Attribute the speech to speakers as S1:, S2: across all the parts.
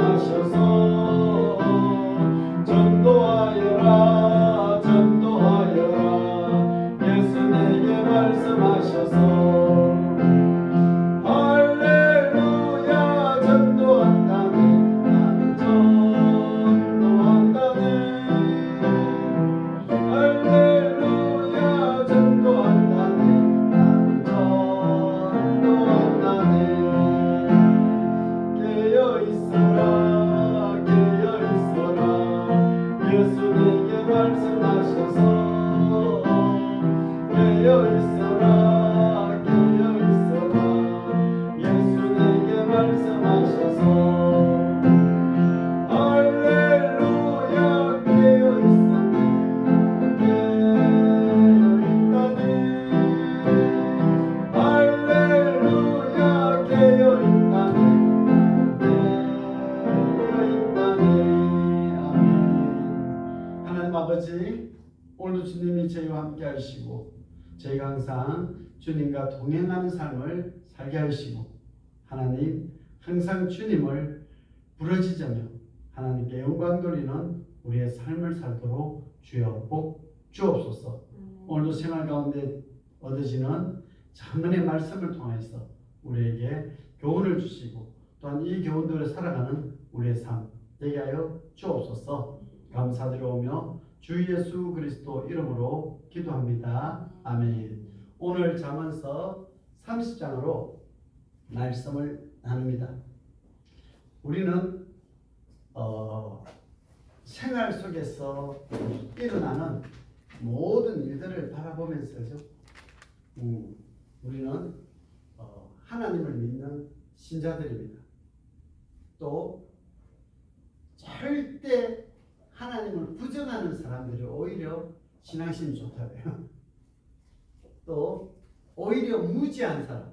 S1: 말씀하셔서 전도하여라 전도하여라 예수 내게 말씀하셔서 할렐루야 전도한다네 나는 전도한다네 할렐루야 전도한다네 나는 전도한다네 깨어있어라 깨어있어라 예수 내게 말씀하셔서 깨어있어라 깨어있어라 예수 내게 말씀하셔서 할렐루야 깨어있었네 깨어있다네 할렐루야 깨어있다네 깨어있다네 아멘. 하나님 아버지 오늘도 주님이 저희와 함께 하시고 저희가 항상 주님과 동행하는 삶을 살게 하시고 하나님 항상 주님을 부르짖으며 하나님께 영광 돌리는 우리의 삶을 살도록 주여 복 주옵소서. 오늘도 생활 가운데 얻어지는 자문의 말씀을 통해서 우리에게 교훈을 주시고 또한 이 교훈대로 살아가는 우리의 삶 되게 하여 주옵소서. 감사드리오며 주 예수 그리스도 이름으로 기도합니다. 아멘. 오늘 잠언서 30장으로 말씀을 나눕니다. 우리는 생활 속에서 일어나는 모든 일들을 바라보면서죠. 우리는 하나님을 믿는 신자들입니다. 또 절대 하나님을 부정하는 사람들이 오히려 신앙심이 좋다고요. 또 오히려 무지한 사람,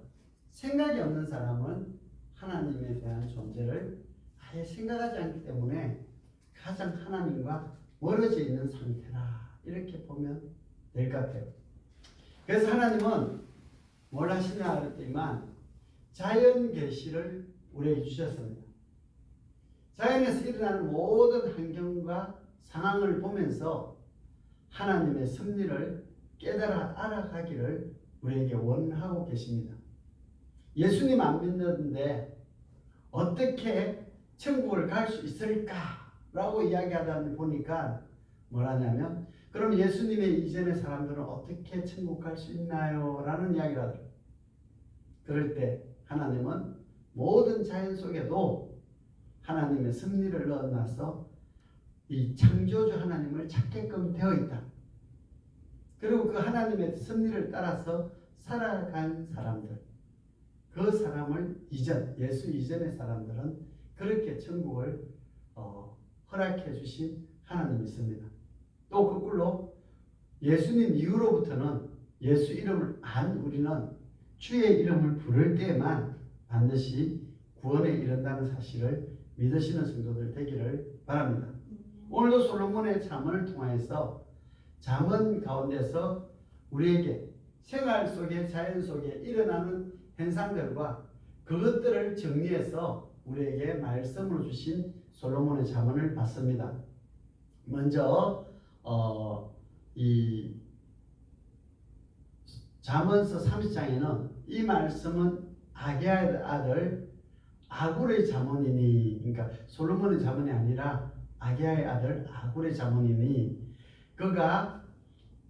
S1: 생각이 없는 사람은 하나님에 대한 존재를 아예 생각하지 않기 때문에 가장 하나님과 멀어져 있는 상태라 이렇게 보면 될 것 같아요. 그래서 하나님은 뭘 하시냐 그랬더니만 자연 계시를 우리에게 주셨습니다. 자연에서 일어나는 모든 환경과 상황을 보면서 하나님의 섭리를 깨달아 알아가기를 우리에게 원하고 계십니다. 예수님 안 믿는데 어떻게 천국을 갈 수 있을까라고 이야기하다 보니까 뭐라냐면 그럼 예수님의 이전의 사람들은 어떻게 천국 갈 수 있나요? 라는 이야기를 하더라고요. 그럴 때 하나님은 모든 자연 속에도 하나님의 섭리를 넣어놔서 이 창조주 하나님을 찾게끔 되어 있다. 그리고 그 하나님의 섭리를 따라서 살아간 사람들, 그 사람을 예수 이전의 사람들은 그렇게 천국을 허락해 주신 하나님이 있습니다. 또 거꾸로 예수님 이후로부터는 예수 이름을 안 우리는 주의 이름을 부를 때만 반드시 구원에 이른다는 사실을 믿으시는 성도들 되기를 바랍니다. 오늘도 솔로몬의 잠언을 통해서 잠언 가운데서 우리에게 생활 속에 자연 속에 일어나는 현상들과 그것들을 정리해서 우리에게 말씀으로 주신 솔로몬의 잠언을 봤습니다. 먼저 이 잠언서 30장에는 이 말씀은 아게의 아들 아굴의 잠언이니, 그러니까 솔로몬의 잠언이 아니라 아게의 아들 아굴의 잠언이니 그가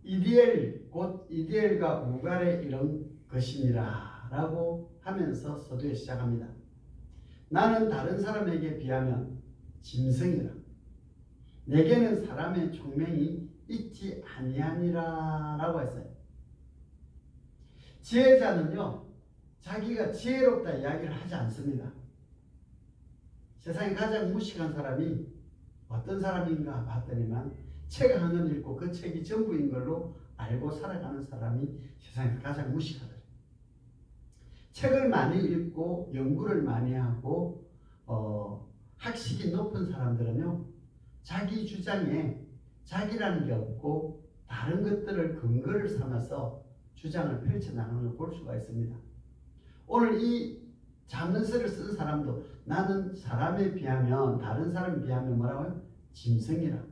S1: 이디엘 곧 이디엘과 우갈에 이른 것이니라 라고 하면서 서두에 시작합니다. 나는 다른 사람에게 비하면 짐승이라 내게는 사람의 총명이 있지 아니하니라 라고 했어요. 지혜자는요 자기가 지혜롭다 이야기를 하지 않습니다. 세상에 가장 무식한 사람이 어떤 사람인가 봤더니만 책 한 권 읽고 그 책이 전부인 걸로 알고 살아가는 사람이 세상에 가장 무식하다. 책을 많이 읽고 연구를 많이 하고 학식이 높은 사람들은요 자기 주장에 자기라는 게 없고 다른 것들을 근거를 삼아서 주장을 펼쳐나가는 걸 볼 수가 있습니다. 오늘 이 잡는새를 쓴 사람도 나는 사람에 비하면 다른 사람에 비하면 뭐라고요? 짐승이라.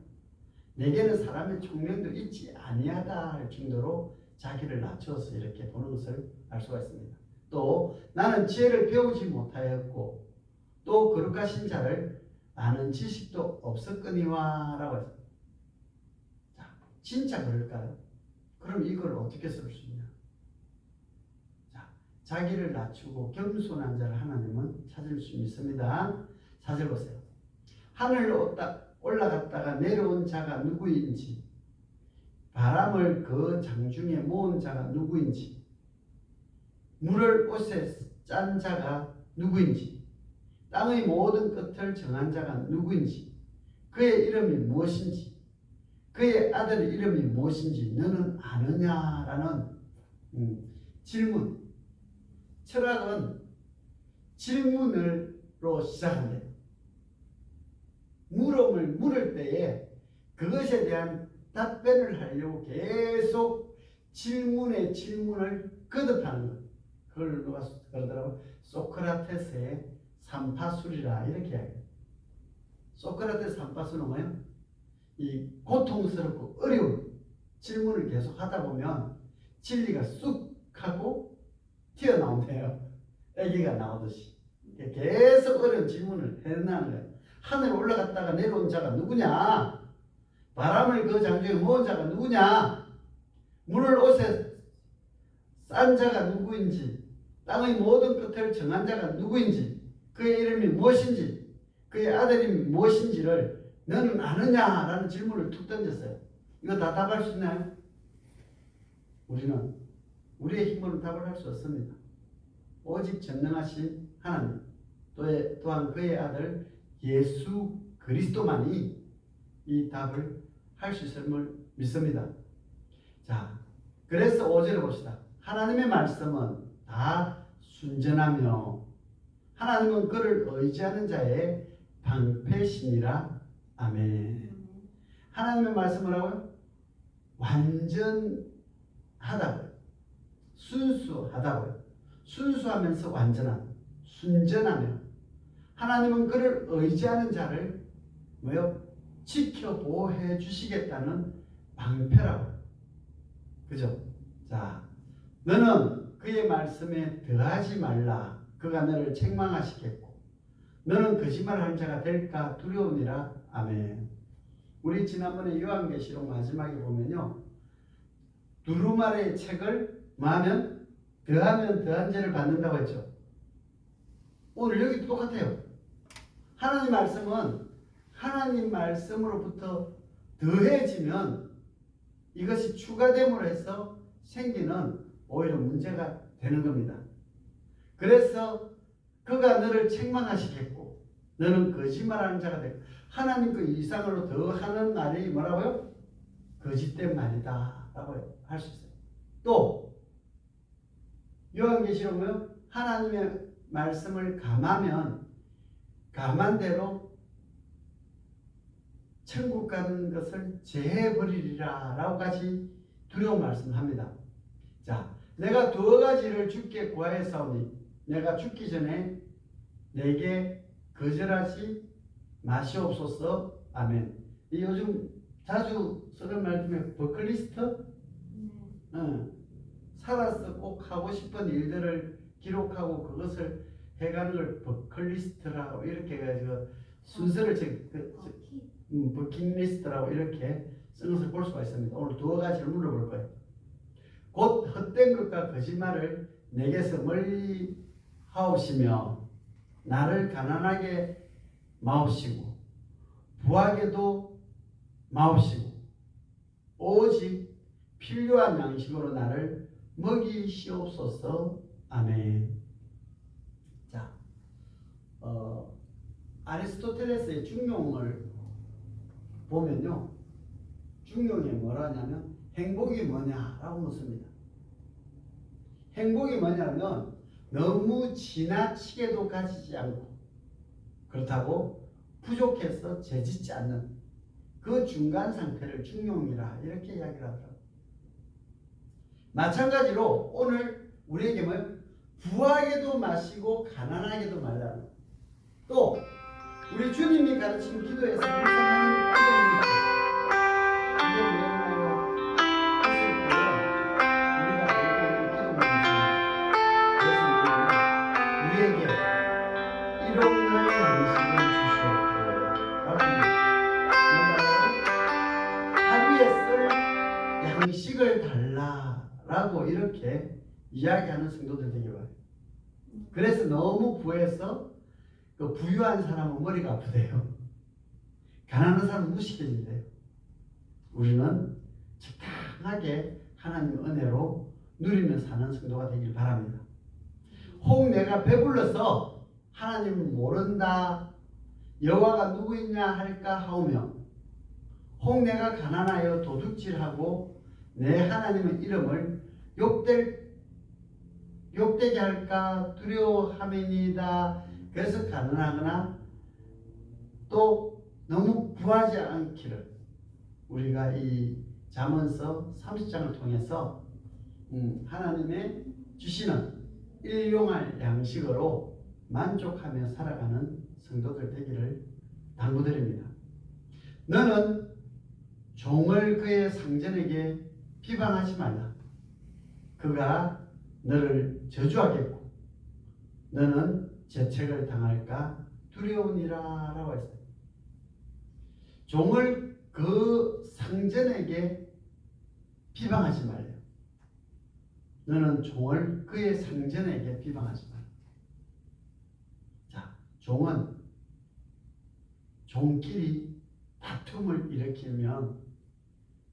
S1: 내게는 사람의 총명도 있지 아니하다 할 정도로 자기를 낮춰서 이렇게 보는 것을 알 수가 있습니다. 또 나는 지혜를 배우지 못하였고 또 거룩하신 자를 아는 지식도 없었거니와 라고 했습니다. 자, 진짜 그럴까요? 그럼 이걸 어떻게 쓸 수 있냐? 자, 자기를 낮추고 겸손한 자를 하나님은 찾을 수 있습니다. 4절 보세요. 하늘로 올라갔다가 내려온 자가 누구인지, 바람을 그 장중에 모은 자가 누구인지, 물을 옷에 짠 자가 누구인지, 땅의 모든 끝을 정한 자가 누구인지, 그의 이름이 무엇인지, 그의 아들의 이름이 무엇인지 너는 아느냐라는 질문. 철학은 질문으로 시작한대요. 물음을 물을 때에 그것에 대한 답변을 하려고 계속 질문에 질문을 거듭하는 것. 그걸 누가 그러더라고요. 소크라테스의 삼파술이라 이렇게 이야기해요. 소크라테스 삼파술은 뭐예요? 이 고통스럽고 어려운 질문을 계속 하다 보면 진리가 쑥 하고 튀어나온대요. 아기가 나오듯이. 계속 어려운 질문을 해나가는 거예요. 하늘에 올라갔다가 내려온 자가 누구냐? 바람을 그 장중에 모은 자가 누구냐? 물을 옷에 싼 자가 누구인지, 땅의 모든 끝을 정한 자가 누구인지, 그의 이름이 무엇인지, 그의 아들이 무엇인지를 너는 아느냐라는 질문을 툭 던졌어요. 이거 다 답할 수 있나요? 우리는 우리의 힘으로는 답을 할 수 없습니다. 오직 전능하신 하나님, 또한 그의 아들 예수 그리스도만이 이 답을 할 수 있음을 믿습니다. 자, 그래서 5절을 봅시다. 하나님의 말씀은 다 순전하며 하나님은 그를 의지하는 자의 방패시니라. 아멘. 하나님의 말씀은 뭐라고요? 완전하다고요. 순수하다고요. 순수하면서 완전한, 순전하며 하나님은 그를 의지하는 자를 뭐요? 지켜 보호해 주시겠다는 방패라고. 그죠? 자, 너는 그의 말씀에 더하지 말라. 그가 너를 책망하시겠고 너는 거짓말하는 자가 될까 두려우니라. 아멘. 우리 지난번에 요한계시록 마지막에 보면요, 두루마리의 책을 뭐하면 더하면 더한 죄를 받는다고 했죠. 오늘 여기도 똑같아요. 하나님 말씀은 하나님 말씀으로부터 더해지면 이것이 추가됨으로 해서 생기는 오히려 문제가 되는 겁니다. 그래서 그가 너를 책망하시겠고 너는 거짓말하는 자가 되고 하나님 그 이상으로 더하는 말이 뭐라고요? 거짓된 말이다 라고 할 수 있어요. 또 요한계시록 뭐요? 하나님의 말씀을 감하면 감한 대로 천국 가는 것을 제해버리리라 라고까지 두려운 말씀을 합니다. 자, 내가 두 가지를 주께 구하였사오니 내가 죽기 전에 내게 거절하지 마시옵소서. 아멘. 이 요즘 자주 쓰는 말 중에 버클리스트? 살아서 꼭 하고 싶은 일들을 기록하고 그것을 해가는 걸 버클리스트라고 이렇게 해가지고 순서를 버킷리스트라고 이렇게 쓰는 것을 볼 수가 있습니다. 오늘 두 가지를 물어볼 거예요. 곧 헛된 것과 거짓말을 내게서 멀리 하옵시며 나를 가난하게 마옵시고 부하게도 마옵시고 오직 필요한 양식으로 나를 먹이시옵소서. 아멘. 자, 아리스토텔레스의 중용을 보면요, 중용이 뭐라 하냐면 행복이 뭐냐라고 묻습니다. 행복이 뭐냐면 너무 지나치게도 가지지 않고 그렇다고 부족해서 재짓지 않는 그 중간 상태를 중용이라 이렇게 이야기를 하더라고요. 마찬가지로 오늘 우리에게 뭐 부하게도 마시고 가난하게도 말라는. 또 우리 주님이 가르친 기도에서 묵상하는 기도입니다. 이게 뭐였나요? 했을 때 우리가 알고 있는 기도문이죠. 그래서 우리에게 일용할 양식을 주시옵고 하루에 쓸 양식을 달라라고 이렇게 이야기하는 성도들 되게 많아요. 그래서 너무 부해서 그 부유한 사람은 머리가 아프대요. 가난한 사람은 무식해진대요. 우리는 적당하게 하나님 은혜로 누리며 사는 성도가 되길 바랍니다. 혹 내가 배불러서 하나님을 모른다, 여호와가 누구이냐 할까 하오며, 혹 내가 가난하여 도둑질하고 내 하나님의 이름을 욕되게 할까 두려워함이니이다. 그래서 가난하거나 또 너무 부하지 않기를 우리가 이 잠언서 30장을 통해서 하나님의 주시는 일용할 양식으로 만족하며 살아가는 성도들 되기를 당부드립니다. 너는 종을 그의 상전에게 비방하지 말라. 그가 너를 저주하겠고 너는 재책을 당할까 두려우니라 라고 했어요. 종을 그 상전에게 비방하지 말래요. 너는 종을 그의 상전에게 비방하지 말라. 자, 종은 종끼리 다툼을 일으키면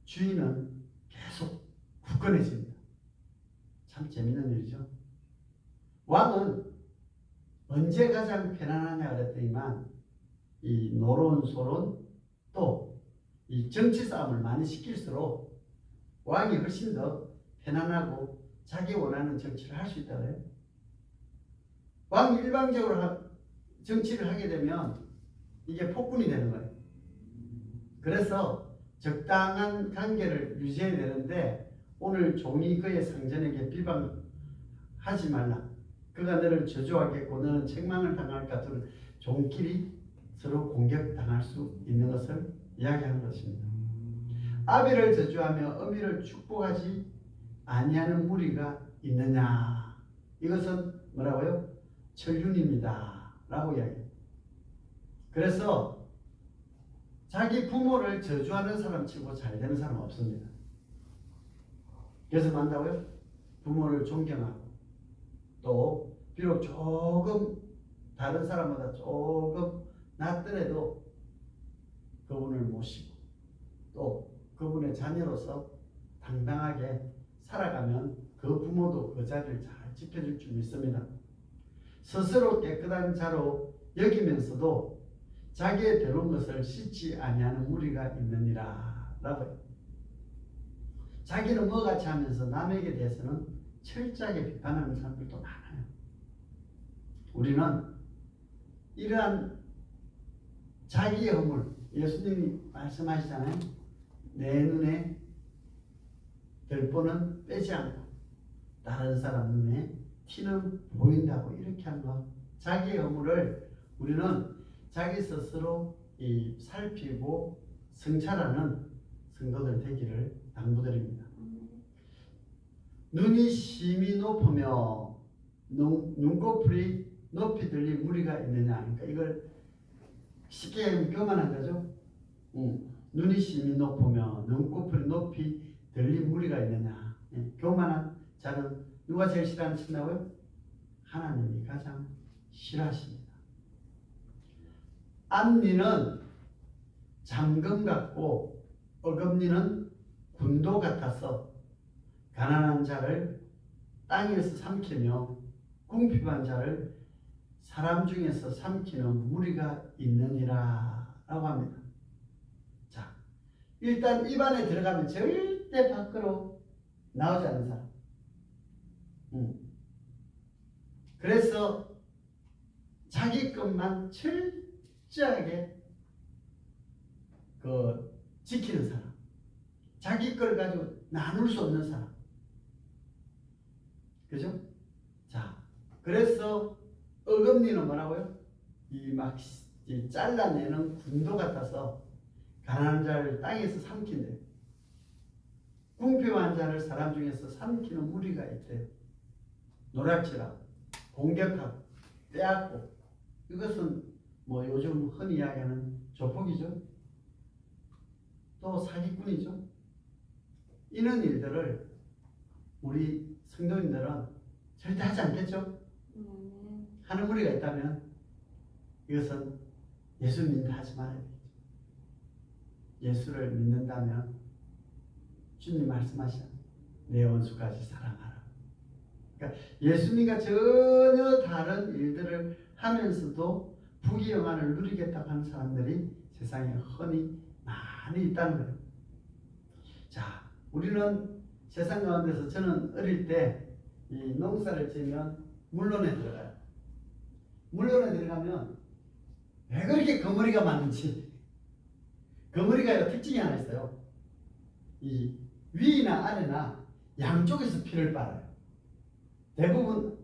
S1: 주인은 계속 굳건해집니다. 참 재밌는 일이죠. 왕은 언제 가장 편안하냐 그랬더니만 이 노론소론 또 이 정치 싸움을 많이 시킬수록 왕이 훨씬 더 편안하고 자기 원하는 정치를 할 수 있다 그래요. 왕이 일방적으로 정치를 하게 되면 이게 폭군이 되는 거예요. 그래서 적당한 관계를 유지해야 되는데 오늘 종이 그의 상전에게 비방하지 말라. 그가 너를 저주하겠고 너는 책망을 당할까 두 종끼리 서로 공격당할 수 있는 것을 이야기하는 것입니다. 아비를 저주하며 어미를 축복하지 아니하는 무리가 있느냐. 이것은 뭐라고요? 천륜입니다 라고 이야기해요. 그래서 자기 부모를 저주하는 사람 치고 잘 되는 사람 없습니다. 그래서 뭐한다고요? 부모를 존경하고 또 비록 조금 다른 사람보다 조금 낫더라도 그분을 모시고 또 그분의 자녀로서 당당하게 살아가면 그 부모도 그 자리를 잘 지켜줄 줄 믿습니다. 스스로 깨끗한 자로 여기면서도 자기의 더러운 것을 씻지 아니하는 무리가 있느니라 라고 해요. 자기는 뭐같이 하면서 남에게 대해서는 철저하게 비판하는 사람들도 많아요. 우리는 이러한 자기의 허물, 예수님이 말씀하시잖아요. 내 눈에 별보는 빼지 않고 다른 사람 눈에 티는 보인다고 이렇게 한 것. 자기의 허물을 우리는 자기 스스로 살피고 성찰하는 성도들 되기를 당부드립니다. 눈이 심히 높으며 눈꺼풀이 높이 들린 무리가 있느냐. 그러니까 이걸 쉽게 하면 교만한 거죠. 눈이 심히 높으며 눈꺼풀이 높이 들린 무리가 있느냐. 교만한 자는 누가 제일 싫어하신다고요? 하나님이 가장 싫어하십니다. 암니는 잠금 같고 어금니는 군도 같아서 가난한 자를 땅에서 삼키며 궁핍한 자를 사람 중에서 삼키는 무리가 있느니라 라고 합니다. 자, 일단 입안에 들어가면 절대 밖으로 나오지 않는 사람. 그래서 자기 것만 철저하게 지키는 사람. 자기 걸 가지고 나눌 수 없는 사람. 그죠? 자, 그래서 어금니는 뭐라고요? 이 잘라내는 군도 같아서 가난한 자를 땅에서 삼킨대요. 궁핍한 자를 사람 중에서 삼키는 무리가 있대요. 노략질하고 공격하고 빼앗고, 이것은 뭐 요즘 흔히 이야기하는 조폭이죠. 또 사기꾼이죠. 이런 일들을 우리 성도님들은 절대 하지 않겠죠. 하는 무리가 있다면 이것은 예수 믿는다 하지 말아야 되겠죠. 예수를 믿는다면 주님 말씀하시잖아요. 내 원수까지 사랑하라. 그러니까 예수님과 전혀 다른 일들을 하면서도 부귀 영화를 누리겠다고 하는 사람들이 세상에 흔히 많이 있다는 거예요. 자, 우리는 세상 가운데서, 저는 어릴 때 이 농사를 지으면 물론에 들어가요. 물론에 들어가면 왜 그렇게 거머리가 많은지, 거머리가 특징이 하나 있어요. 이 위나 아래나 양쪽에서 피를 빨아요. 대부분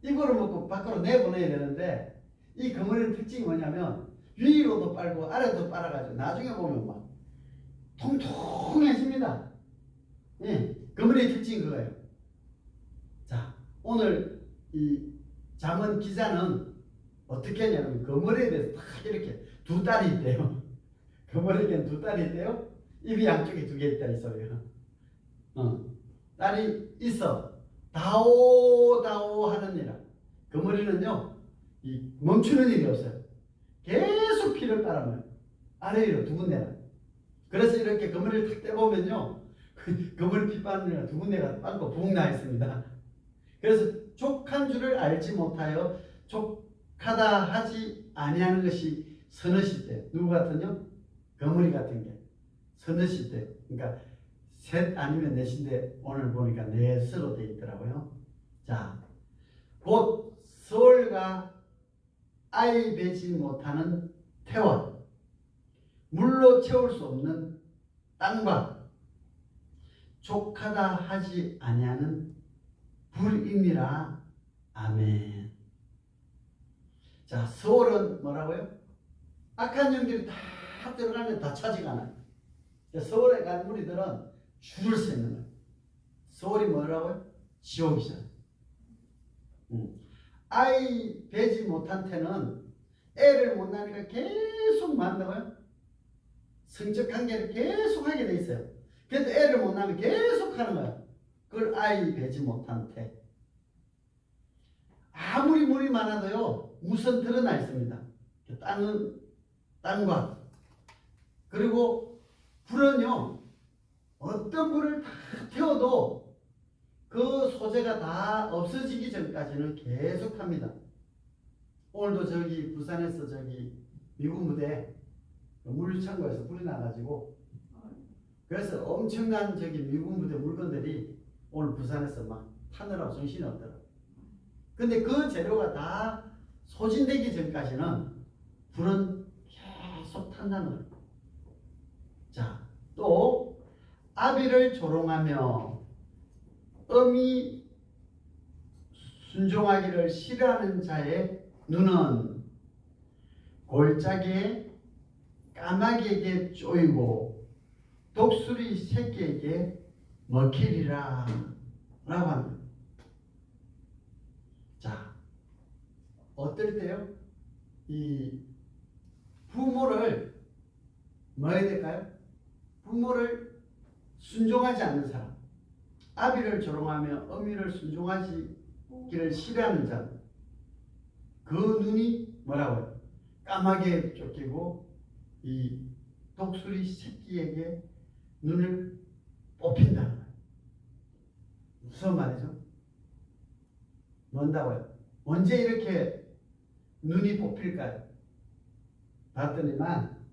S1: 입으로 먹고 밖으로 내보내야 되는데, 이 거머리의 특징이 뭐냐면 위로도 빨고 아래도 빨아가지고 나중에 보면 막 통통해집니다. 예, 거머리의 특징이 그거예요. 자, 오늘 이 잠언 기자는 어떻게 하냐면 거머리에 대해서 딱 이렇게 두 딸이 있대요. 거머리에는 두 딸이 있대요. 입이 양쪽에 두 개 있다 있어요. 딸이 있어. 다오 하느니라. 거머리는요, 이 멈추는 일이 없어요. 계속 피를 빨아먹어요. 아래 위로 두 군데나. 그래서 이렇게 거머리를 탁 떼보면요, 거머리 피 빠는 데가 두 군데가 빵꾸 붕 나 있습니다. 그래서 족한 줄을 알지 못하여 족하다 하지 아니하는 것이 서너시 때. 누구 같은요? 거머리 같은 게 서너시 때. 그러니까 셋 아니면 넷인데 오늘 보니까 넷으로 되어 있더라고요. 자, 곧 서울과 아이 배지 못하는 태와 물로 채울 수 없는 땅과 족하다 하지 아니하는 불임이라. 아멘. 자, 서울은 뭐라고요? 악한 영들이 다 들어가면 다 차지가 않아요. 서울에 간 무리들은 줄을 서 있는 거예요. 서울이 뭐라고요? 지옥이잖아요. 아이 배지 못한 태는 애를 못 낳으니까 계속 만나고요. 성적 관계를 계속 하게 돼 있어요. 그래도 애를 못 낳으면 계속 하는 거예요. 그걸 아이 배지 못한 태. 아무리 물이 많아도요, 우선 드러나 있습니다. 땅과. 그리고 불은요, 어떤 불을 다 태워도 그 소재가 다 없어지기 전까지는 계속 합니다. 오늘도 저기 부산에서 저기 미군 부대 물창고에서 불이 나가지고, 그래서 엄청난 저기 미군 부대 물건들이 오늘 부산에서 막 타느라고 정신이 없더라고요. 근데 그 재료가 다 소진되기 전까지는 불은 계속 탄다는 거예요. 자, 또 아비를 조롱하며 엄히 순종하기를 싫어하는 자의 눈은 골짜기에 까마귀에게 쪼이고 독수리 새끼에게 먹히리라 라고 합니다. 자, 어떨 때요? 이 부모를 뭐 해야 될까요? 부모를 순종하지 않는 사람, 아비를 조롱하며 어미를 순종하기를 싫어하는 자, 그 눈이 뭐라고요? 까마귀에 쫓기고 이 독수리 새끼에게 눈을 뽑힌다는 거예요. 무슨 말이죠? 뭔다고요? 언제 이렇게 눈이 뽑힐까요? 봤더니만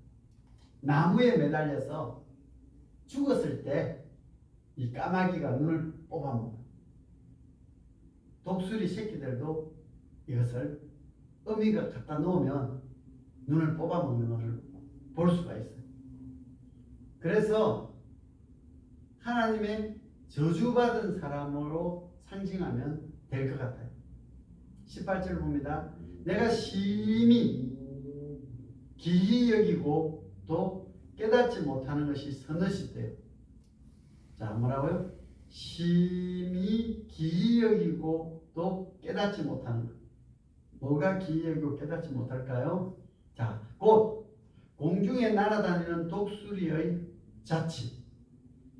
S1: 나무에 매달려서 죽었을 때 이 까마귀가 눈을 뽑아먹어요. 독수리 새끼들도 이것을 어미가 갖다 놓으면 눈을 뽑아먹는 것을 볼 수가 있어요. 그래서 하나님의 저주받은 사람으로 상징하면 될 것 같아요. 18절 봅니다. 내가 심히 기이 여기고 또 깨닫지 못하는 것이 서너시대요. 자, 뭐라고요? 심히 기이 여기고 또 깨닫지 못하는 것. 뭐가 기이 여기고 깨닫지 못할까요? 자, 곧 공중에 날아다니는 독수리의 자치.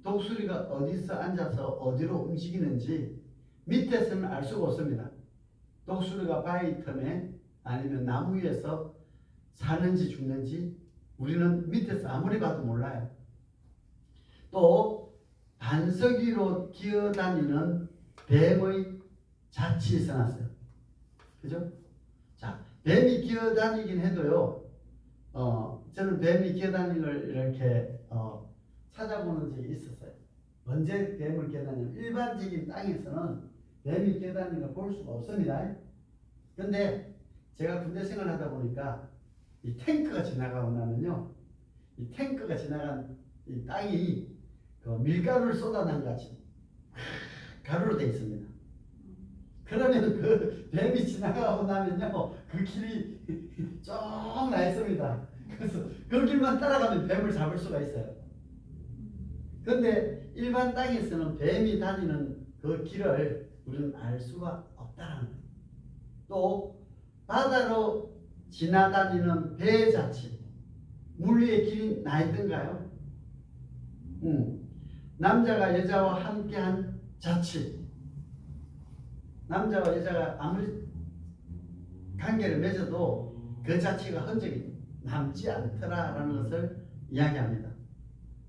S1: 독수리가 어디서 앉아서 어디로 움직이는지 밑에서는 알 수가 없습니다. 독수리가 바위 틈에 아니면 나무 위에서 사는지 죽는지 우리는 밑에서 아무리 봐도 몰라요. 또 반석 위로 기어다니는 뱀의 자취에 써놨어요. 그죠? 자, 뱀이 기어다니긴 해도요. 저는 뱀이 기어다니는 걸 이렇게 찾아보는 적이 있었어요. 언제 뱀을 기어다니냐면 일반적인 땅에서는 뱀이 기어다니는 걸 볼 수가 없습니다. 근데 제가 군대 생활하다 보니까 이 탱크가 지나가고 나면요, 이 탱크가 지나간 이 땅이 그 밀가루를 쏟아낸 같이 가루로 되어 있습니다. 그러면 그 뱀이 지나가고 나면요, 그 길이 쭉 나 있습니다. 그래서 그 길만 따라가면 뱀을 잡을 수가 있어요. 근데 일반 땅에서는 뱀이 다니는 그 길을 우리는 알 수가 없다는 거예요. 또 바다로 지나다니는 배 자체, 물 위에 길이 나 있던가요? 남자가 여자와 함께한 자체, 남자와 여자가 아무리 관계를 맺어도 그 자체가 흔적이 남지 않더라라는 것을 이야기합니다.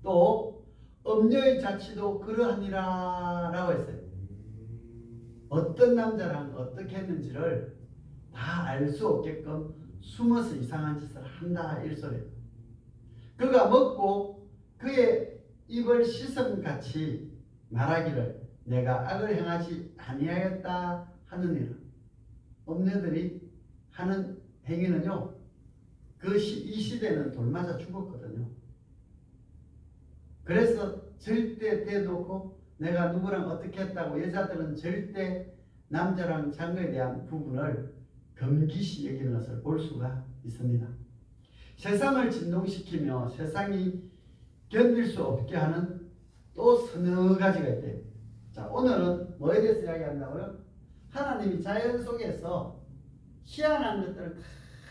S1: 또 음녀의 자취도 그러하니라 라고 했어요. 어떤 남자랑 어떻게 했는지를 다 알 수 없게끔 숨어서 이상한 짓을 한다 이 소리예요. 그가 먹고 그의 입을 씻음같이 말하기를 내가 악을 행하지 아니하였다 하느니라. 음녀들이 하는 행위는요, 이 시대는 돌맞아 죽었거든요. 그래서 절대 대놓고 내가 누구랑 어떻게 했다고 여자들은 절대 남자랑 장거에 대한 부분을 금기시 여기는 것을 볼 수가 있습니다. 세상을 진동시키며 세상이 견딜 수 없게 하는 또 서너 가지가 있대요. 자, 오늘은 뭐에 대해서 이야기한다고요? 하나님이 자연 속에서 희한한 것들을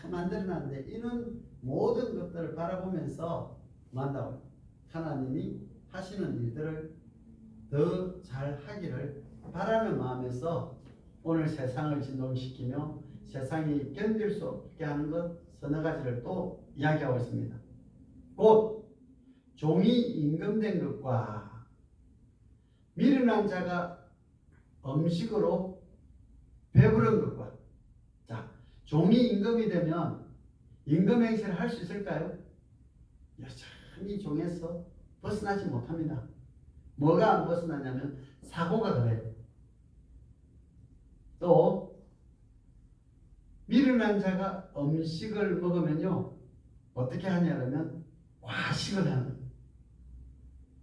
S1: 다 만들어놨는데 이는 모든 것들을 바라보면서 만다고 하나님이 하시는 일들을 더 잘하기를 바라는 마음에서 오늘 세상을 진동시키며 세상이 견딜 수 없게 하는 것 서너 가지를 또 이야기하고 있습니다. 곧 종이 임금된 것과 미련한 자가 음식으로 배부른 것과. 자, 종이 임금이 되면 임금 행세를 할 수 있을까요? 여전히 종에서 벗어나지 못합니다. 뭐가 안 벗어나냐면 사고가 그래요. 또 미련한 자가 음식을 먹으면요 어떻게 하냐면 과식을 하는 거예요.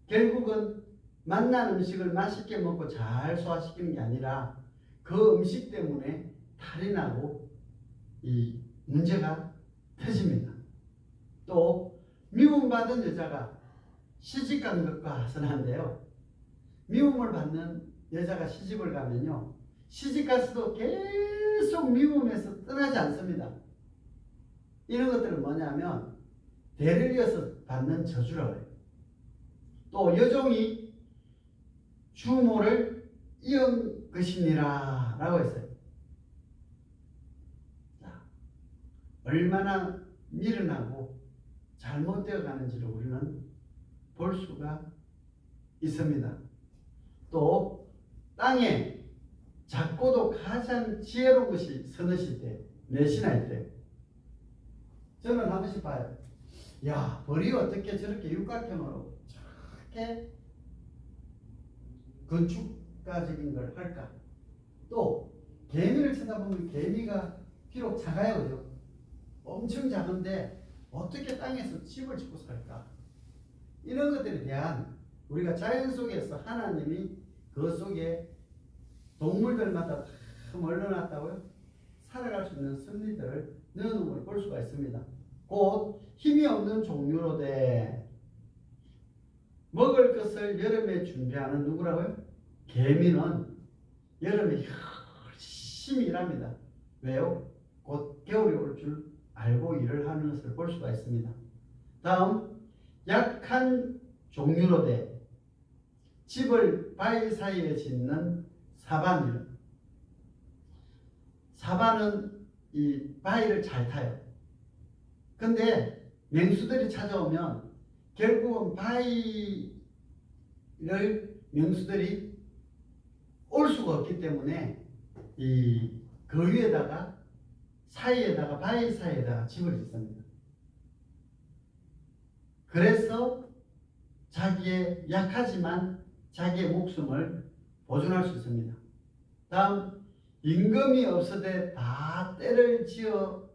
S1: 결국은 맛난 음식을 맛있게 먹고 잘 소화시키는 게 아니라 그 음식 때문에 탈이 나고 이 문제가 터집니다. 또 미움받은 여자가 시집간 것과 선한데요, 미움을 받는 여자가 시집을 가면요 시집 가서도 계속 미움에서 떠나지 않습니다. 이런 것들은 뭐냐면 대를 이어서 받는 저주라고 해요. 또 여종이 주모를 이은 것이니라 라고 했어요. 자, 얼마나 미련하고 잘못되어 가는지를 우리는 볼 수가 있습니다. 또 땅에 작고도 가장 지혜로운 것이 서너시 때, 내신할 때. 저는 한 번씩 봐요. 야, 벌이 어떻게 저렇게 육각형으로 저렇게 건축가적인 걸 할까? 또 개미를 쳐다보면 개미가 비록 작아요, 그죠? 엄청 작은데 어떻게 땅에서 집을 짓고 살까? 이런 것들에 대한 우리가 자연 속에서 하나님이 그 속에 동물들마다 다 참 얼려놨다고요? 살아갈 수 있는 섭리들을 넣어놓은 걸 볼 수가 있습니다. 곧 힘이 없는 종류로 돼 먹을 것을 여름에 준비하는 누구라고요? 개미는 여름에 열심히 일합니다. 왜요? 곧 겨울이 올 줄 알고 일을 하는 것을 볼 수가 있습니다. 다음 약한 종류로 돼 집을 바위 사이에 짓는 사반이요. 사반은 이 바위를 잘 타요. 근데 맹수들이 찾아오면 결국은 바위를 맹수들이 올 수가 없기 때문에 그 위에다가 사이에다가 바위 사이에다가 집을 짓습니다. 그래서 자기의 약하지만 자기의 목숨을 보존할 수 있습니다. 다음 임금이 없어도 다 때를 지어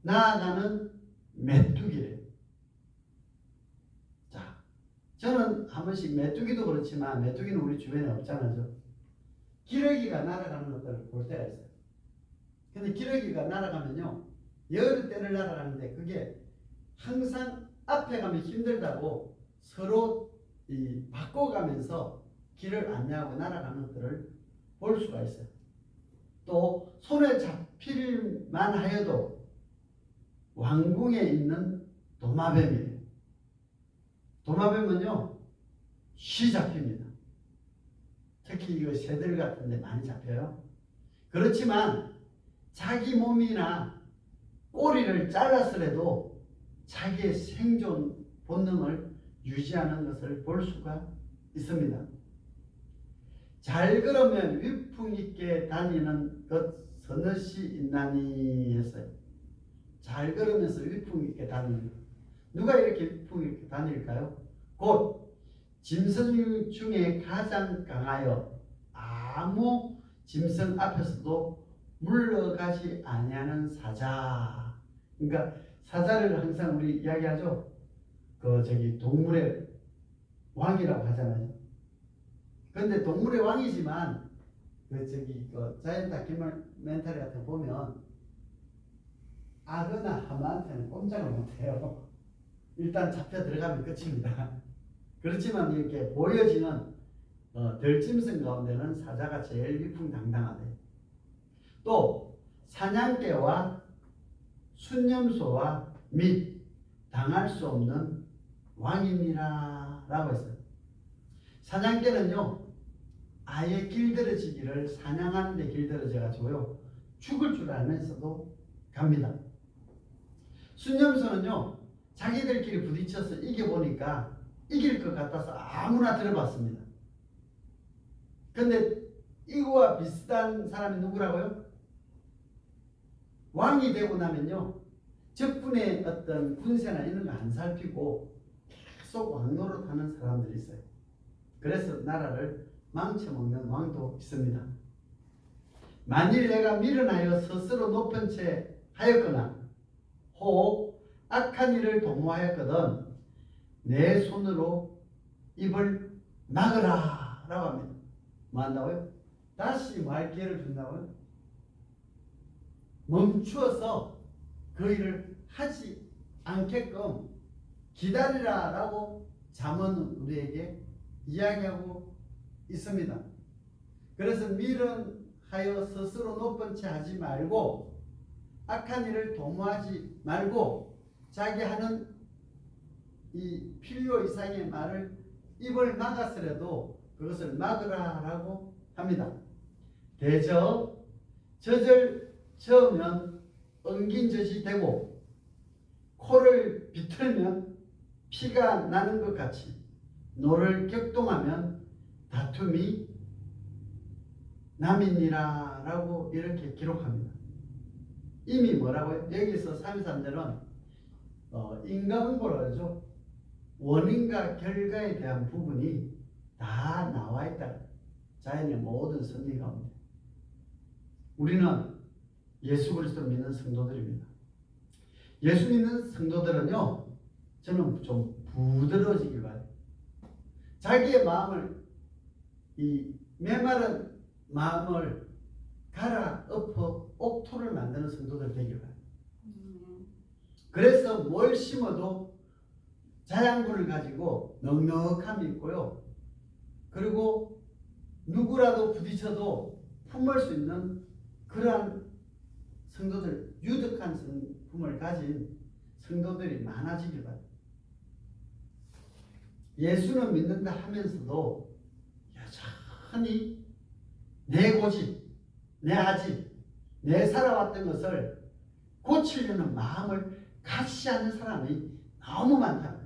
S1: 나아가는 메뚜기래요. 자, 저는 한 번씩 메뚜기도 그렇지만 메뚜기는 우리 주변에 없잖아요. 기러기가 날아가는 것들을 볼 때가 있어요. 근데 기러기가 날아가면요, 여러 때를 날아가는데 그게 항상 앞에 가면 힘들다고 서로 바꿔가면서 길을 안내하고 날아가는 것들을 볼 수가 있어요. 또 손에 잡힐만 하여도 왕궁에 있는 도마뱀이에요. 도마뱀은요 쉬 잡힙니다. 특히 이거 새들 같은 데 많이 잡혀요. 그렇지만 자기 몸이나 꼬리를 잘랐으라도 자기의 생존 본능을 유지하는 것을 볼 수가 있습니다. 잘 걸으면 위풍 있게 다니는 것 서너시 있나니 했어요. 잘 걸으면서 위풍 있게 다니는 것. 누가 이렇게 위풍 있게 다닐까요? 곧 짐승 중에 가장 강하여 아무 짐승 앞에서도 물러가지 아니하는 사자. 그러니까 사자를 항상 우리 이야기하죠. 동물의 왕이라고 하잖아요. 그런데 동물의 왕이지만 자이언트 다큐멘터리 같은 거 보면 악어나 하마한테는 꼼짝을 못해요. 일단 잡혀 들어가면 끝입니다. 그렇지만 이렇게 보여지는 들짐승 가운데는 사자가 제일 위풍당당하대요. 또 사냥개와 순념소와 및 당할 수 없는 왕이니라 라고 했어요. 사냥개는요 아예 길들여지기를 사냥하는 데 길들여져 가지고요 죽을 줄 알면서도 갑니다. 순념소는요 자기들끼리 부딪혀서 이겨보니까 이길 것 같아서 아무나 들어봤습니다. 근데 이거와 비슷한 사람이 누구라고요? 왕이 되고 나면요 적군의 어떤 군세나 이런 거 안 살피고 계속 왕노릇 하는 사람들이 있어요. 그래서 나라를 망쳐먹는 왕도 있습니다. 만일 내가 미련하여 스스로 높은 채 하였거나 혹 악한 일을 도모하였거든 내 손으로 입을 막으라 라고 합니다. 뭐 한다고요? 다시 말 기회를 준다고요? 멈추어서 그 일을 하지 않게끔 기다리라 라고 잠언은 우리에게 이야기하고 있습니다. 그래서 미련하여 스스로 높은 채 하지 말고 악한 일을 도모하지 말고 자기 하는 이 필요 이상의 말을 입을 막았으라도 그것을 막으라 라고 합니다. 대저 젖을 저으면 엉긴 젖이 되고 코를 비틀면 피가 나는 것 같이 노를 격동하면 다툼이 남이니라 라고 이렇게 기록합니다. 이미 뭐라고요? 여기서 33절은 인과응보라고 하죠. 원인과 결과에 대한 부분이 다 나와 있다. 자연의 모든 섭리 가운데 우리는 예수 그리스도를 믿는 성도들입니다. 예수 믿는 성도들은요 저는 좀 부드러워지길 바라요. 자기의 마음을 이 메마른 마음을 갈아 엎어 옥토를 만드는 성도들 되길 바랍니다. 그래서 뭘 심어도 자양분을 가지고 넉넉함이 있고요. 그리고 누구라도 부딪혀도 품을 수 있는 그러한 성도들, 유득한 성품을 가진 성도들이 많아지길 바랍니다. 예수는 믿는다 하면서도 여전히 내 고집, 내 아집, 내 살아왔던 것을 고치려는 마음을 갖지 않는 사람이 너무 많다.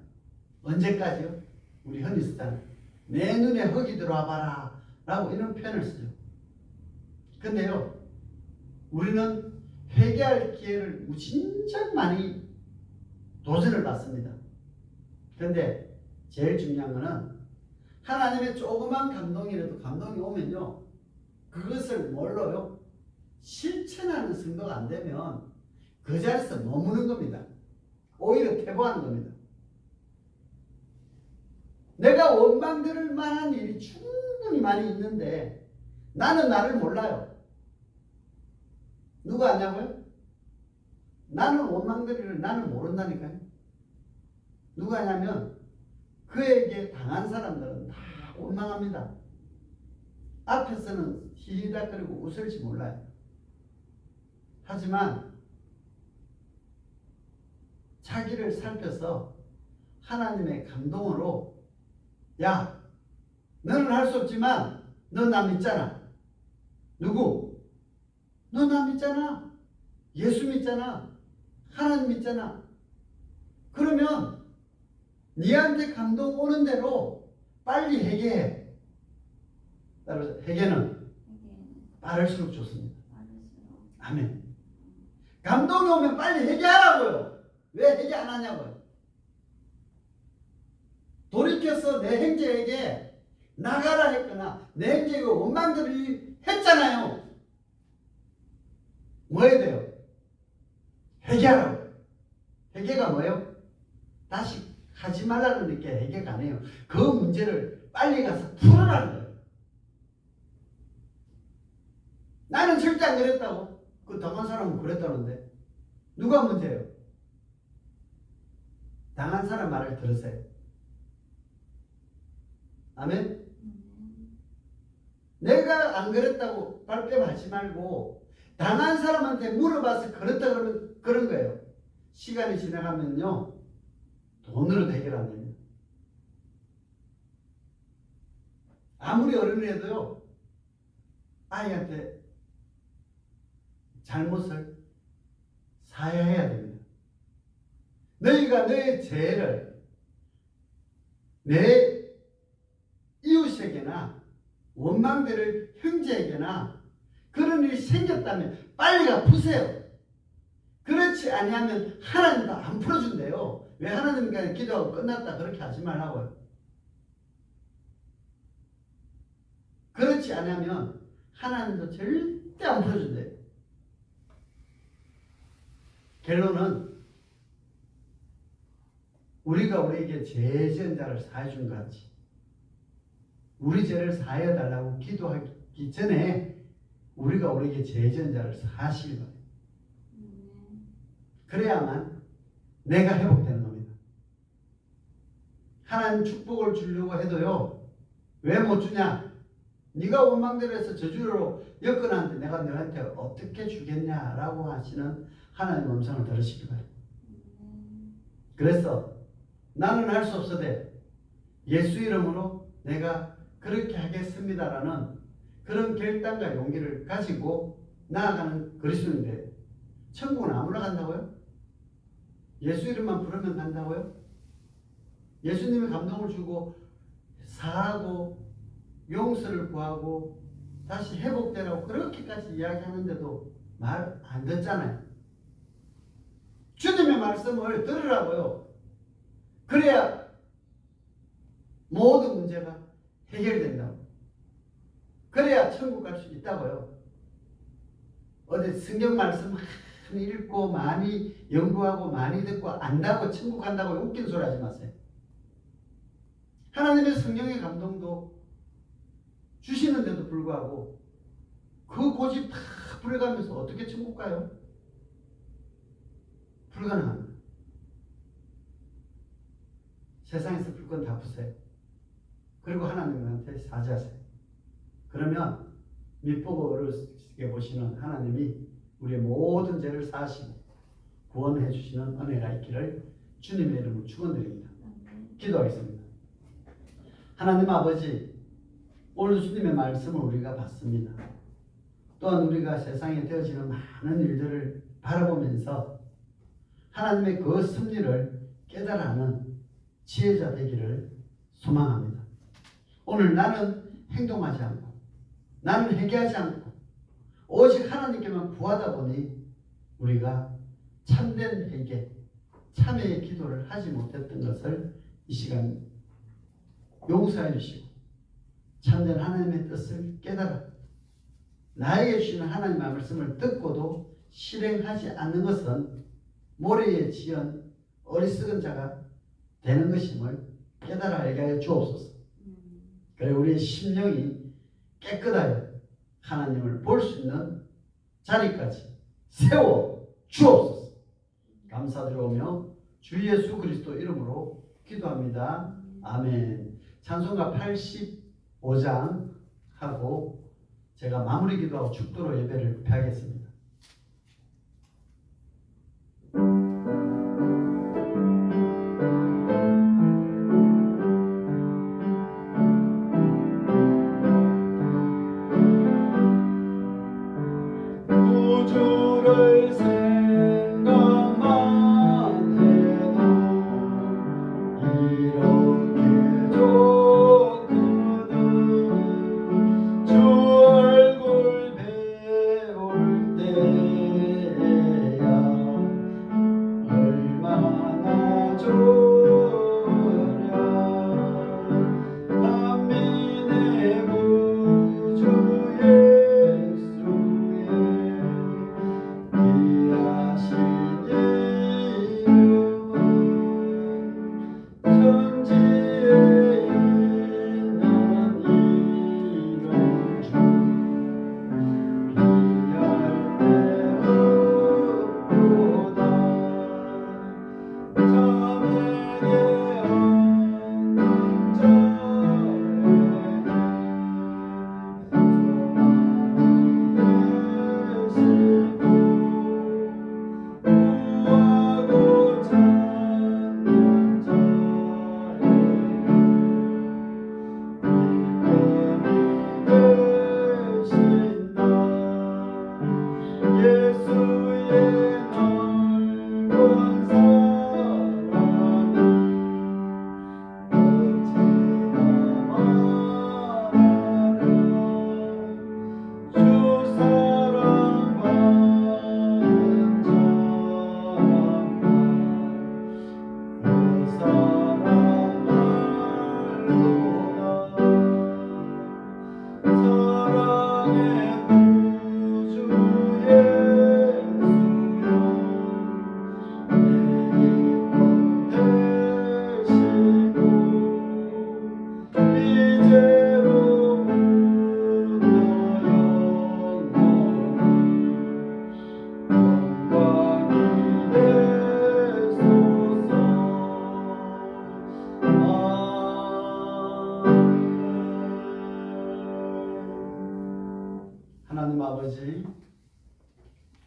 S1: 언제까지요? 우리 흔히쓰다는 내 눈에 흙이 들어와 봐라 라고 이런 표현을 쓰죠. 근데요, 우리는 회개할 기회를 무진장 많이 도전을 받습니다. 그런데 제일 중요한 거는 하나님의 조그만 감동이라도 감동이 오면요, 그것을 뭘로요? 실천하는 성도가 안 되면 그 자리에서 머무는 겁니다. 오히려 퇴보하는 겁니다. 내가 원망들을 만한 일이 충분히 많이 있는데 나는 나를 몰라요. 누가 아냐고요? 나는 원망들을 나는 모른다니까요. 누가 아냐면 그에게 당한 사람들은 다 원망합니다. 앞에서는 히히닥거리고 웃을지 몰라요. 하지만 자기를 살펴서 하나님의 감동으로 야, 너는 할 수 없지만 넌 나 믿잖아. 누구? 너 나 믿잖아. 예수 믿잖아. 하나님 믿잖아. 그러면 니한테 감동 오는 대로 빨리 회개해. 따라서 회개는 빠를수록 좋습니다. 아멘. 감동이 오면 빨리 회개하라고요. 왜 회개 안 하냐고요. 돌이켜서 내 형제에게 나가라 했거나 내 형제에게 원망들을 했잖아요. 뭐 해야 돼요? 회개하라고. 회개가 뭐예요? 다시 하지 말라는 게 회개가 아니에요. 그 문제를 빨리 가서 풀어라는 거예요. 나는 절대 안 그랬다고. 그 당한 사람은 그랬다는데 누가 문제예요? 당한 사람 말을 들으세요. 아멘? 내가 안 그랬다고 발뺌하지 말고 당한 사람한테 물어봐서 그렇다 그러면 그런 거예요. 시간이 지나가면요, 돈으로 해결 안 됩니다. 아무리 어른이라도요, 아이한테 잘못을 사야해야 됩니다. 너희가 너의 죄를 내 이웃에게나 원망들을 형제에게나 그런 일이 생겼다면 빨리 가 푸세요. 그렇지 아니하면 하나님도 안 풀어준대요. 왜 하나님께 기도하고 끝났다 그렇게 하지 말라고요. 그렇지 않으면 하나님도 절대 안 풀어준대요. 결론은 우리가 우리에게 죄 지은 자를 사해준 것 같이 우리 죄를 사해달라고 기도하기 전에 우리가 우리에게 죄 지은 자를 사하시기 바랍니다. 그래야만 내가 회복되는 겁니다. 하나님 축복을 주려고 해도요, 왜 못 주냐? 네가 원망대로 해서 저주로 엮어놨는데 내가 너한테 어떻게 주겠냐라고 하시는 하나님의 음성을 들으시기 바랍니다. 그래서 나는 할 수 없어도 예수 이름으로 내가 그렇게 하겠습니다라는 그런 결단과 용기를 가지고 나아가는 그리스도인데 천국은 아무나 간다고요? 예수 이름만 부르면 간다고요? 예수님이 감동을 주고 사하고 용서를 구하고 다시 회복되라고 그렇게까지 이야기하는데도 말 안 듣잖아요. 주님의 말씀을 들으라고요. 그래야 모든 문제가 해결된다고. 그래야 천국 갈 수 있다고요. 어디 성경 말씀 많이 읽고 많이 연구하고 많이 듣고 안다고 천국 간다고 웃긴 소리 하지 마세요. 하나님의 성령의 감동도 주시는데도 불구하고 그 고집 다 불어가면서 어떻게 천국 가요? 불가능합니다. 세상에서 불건 다 부세요. 그리고 하나님한테 사죄하세요. 그러면 밑보고 어렵게 보시는 하나님이 우리의 모든 죄를 사하시고 구원해 주시는 은혜가 있기를 주님의 이름으로 축원드립니다. 기도하겠습니다. 하나님 아버지, 오늘 주님의 말씀을 우리가 봤습니다. 또한 우리가 세상에 되어지는 많은 일들을 바라보면서 하나님의 그 섭리를 깨달아하는 지혜자 되기를 소망합니다. 오늘 나는 행동하지 않고 나는 회개하지 않고 오직 하나님께만 구하다 보니 우리가 참된 회개, 참회의 기도를 하지 못했던 것을 이 시간 용서해 주시고 참된 하나님의 뜻을 깨달아 나에게 주시는 하나님의 말씀을 듣고도 실행하지 않는 것은 모래에 지은 어리석은 자가 되는 것임을 깨달아 알게 하여 주옵소서. 그래 우리의 심령이 깨끗하여 하나님을 볼 수 있는 자리까지 세워 주옵소서. 감사드리오며 주 예수 그리스도 이름으로 기도합니다. 아멘. 찬송가 85장 하고 제가 마무리 기도하고 축도로 예배를 펴겠습니다. 구주를 생각만 해도 이렇게 좋거든. 주 얼굴 배울 때야 얼마나 좋으랴. 만민의 구주 예수의 귀하신 이름은 천지에 있는 이름 중 비할 데 없도다. 자에게 얻는 자에게 소망이 되시고 구하고 찾는 자에게 기쁨이 되신다. 예수의 넓은 사랑이 어찌나 말하랴. 주 사랑 받는 자만 그 사랑 알도다. 사랑의 구주 예수여 내 기쁨 되시고 이제로부터 영원히 되소서. 하나님 아버지,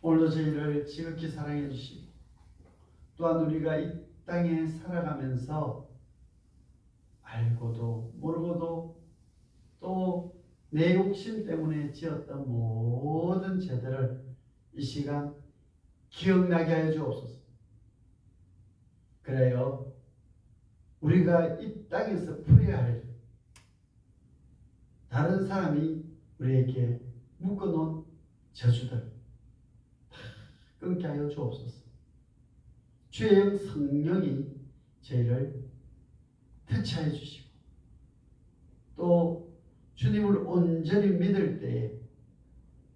S1: 오늘도 저희를 지극히 사랑해 주시고 또한 우리가 이 땅에 살아가면서 알고도 모르고도 또 내 욕심 때문에 지었던 모든 죄들을 이 시간 기억나게 하여 주옵소서. 그래요 우리가 이 땅에서 풀어야 할 다른 사람이 우리에게 묶어놓은 저주들 다 끊게 하여 주옵소서. 주의 성령이 저희를 터치하여 주시고 또 주님을 온전히 믿을 때에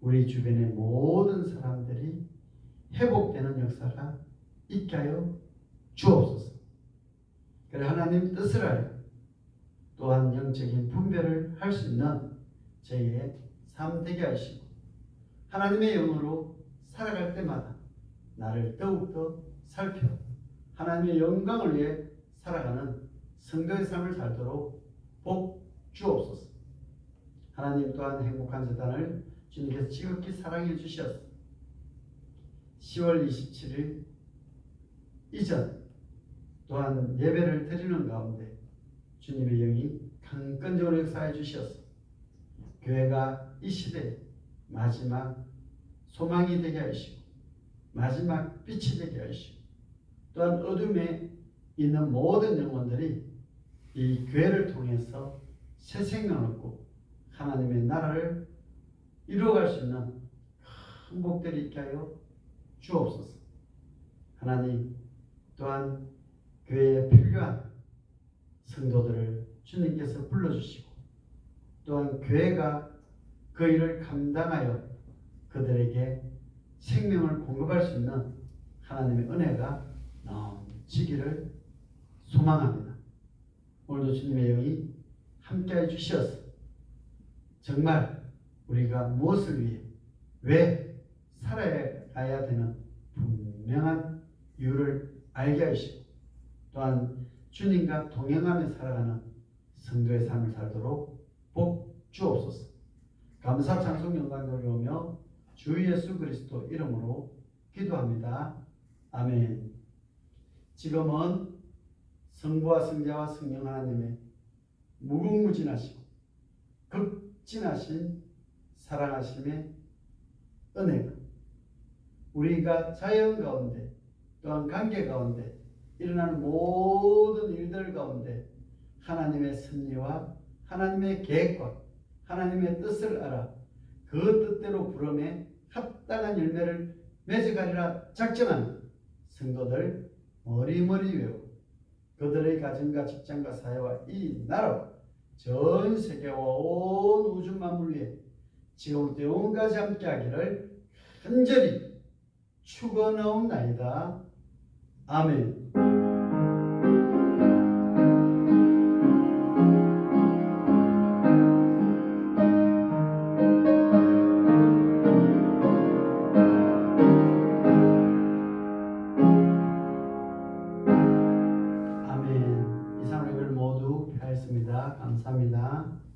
S1: 우리 주변의 모든 사람들이 회복되는 역사가 있게 하여 주옵소서. 그래 하나님 뜻을 알고 또한 영적인 분별을 할 수 있는 저희의 삶 되게 하시고 하나님의 영으로 살아갈 때마다 나를 더욱더 살펴 하나님의 영광을 위해 살아가는 성도의 삶을 살도록 복 주옵소서. 하나님 또한 행복한 재단을 주님께서 지극히 사랑해 주셨어. 10월 27일 이전 또한 예배를 드리는 가운데 주님의 영이 강건적으로 역사해 주셨어. 교회가 이 시대에 마지막 소망이 되게 하시고 마지막 빛이 되게 하시고 또한 어둠에 있는 모든 영혼들이 이 교회를 통해서 새 생명을 얻고 하나님의 나라를 이루어갈 수 있는 큰 복들이 있게 하여 주옵소서. 하나님 또한 교회에 필요한 성도들을 주님께서 불러주시고 또한 교회가 그 일을 감당하여 그들에게 생명을 공급할 수 있는 하나님의 은혜가 넘치기를 소망합니다. 오늘도 주님의 영이 함께해 주시어서 정말 우리가 무엇을 위해 왜 살아가야 되는 분명한 이유를 알게 하시고 또한 주님과 동행하며 살아가는 성도의 삶을 살도록 복 주옵소서. 감사 찬송 영광 돌려오며 주 예수 그리스도 이름으로 기도합니다. 아멘. 지금은 성부와 성자와 성령 하나님의 무궁무진하시고 극진하신 사랑하심의 은혜가 우리가 자연 가운데 또한 관계 가운데 일어나는 모든 일들 가운데 하나님의 섭리와 하나님의 계획과 하나님의 뜻을 알아 그 뜻대로 부름에 합당한 열매를 맺어가리라 작정한 성도들 머리머리 외우고 그들의 가정과 직장과 사회와 이 나라와 전 세계와 온 우주 만물 위에 지금부터 영원까지 함께하기를 간절히 축원하옵나이다. 아멘. 아멘. 이상 우리를 모두 폐하였습니다. 감사합니다.